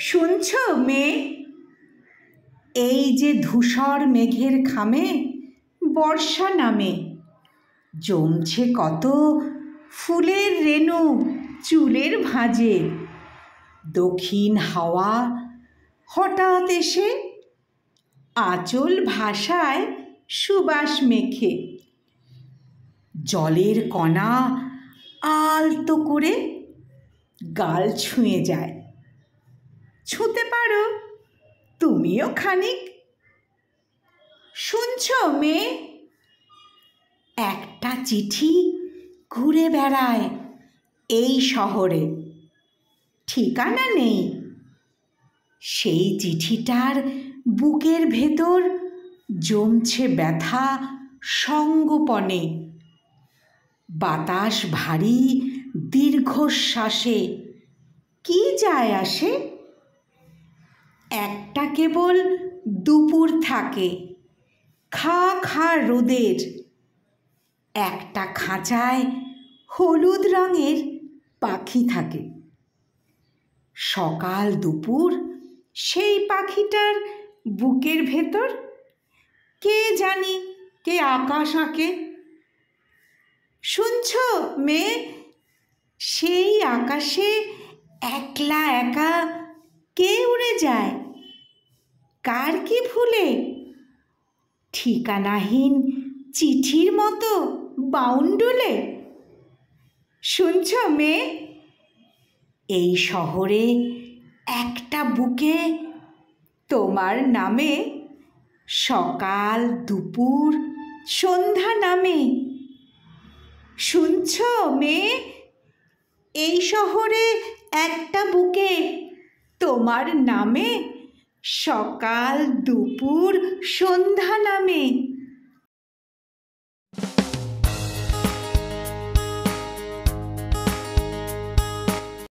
শুনছ মেয়ে, এই যে ধূসর মেঘের খামে বর্ষা নামে, জমছে কত ফুলের রেণু চুলের ভাঁজে। দক্ষিণ হাওয়া হঠাৎ এসে আঁচল ভাষায় সুবাস মেখে, জলের কণা আলতো করে গাল ছুঁয়ে যায়। ছুঁতে পারো তুমিও খানিক। শুনছ মেয়ে, একটা চিঠি ঘুরে বেড়ায় এই শহরে, ঠিকানা নেই। সেই চিঠিটার বুকের ভেতর জমছে ব্যথা সঙ্গোপনে। বাতাস ভারী দীর্ঘশ্বাসে, কি যায় আসে? একটা কেবল দুপুর থাকে খা খা রোদের, একটা খাঁচায় হলুদ রঙের পাখি থাকে। সকাল দুপুর সেই পাখিটার বুকের ভেতর কে জানি কে আকাশ আঁকে। শুনছ মেয়ে, সেই আকাশে একলা একা কে উড়ে যায়? কার কি ভুলে ঠিকানাহীন চিঠির মতো বাউন্ডুলে? শুনছ মেয়ে, এই শহরে একটা বুকে তোমার নামে সকাল দুপুর সন্ধ্যা নামে। শুনছ মেয়ে, এই শহরে একটা বুকে তোমার নামে সকাল দুপুর সন্ধ্যা নামে।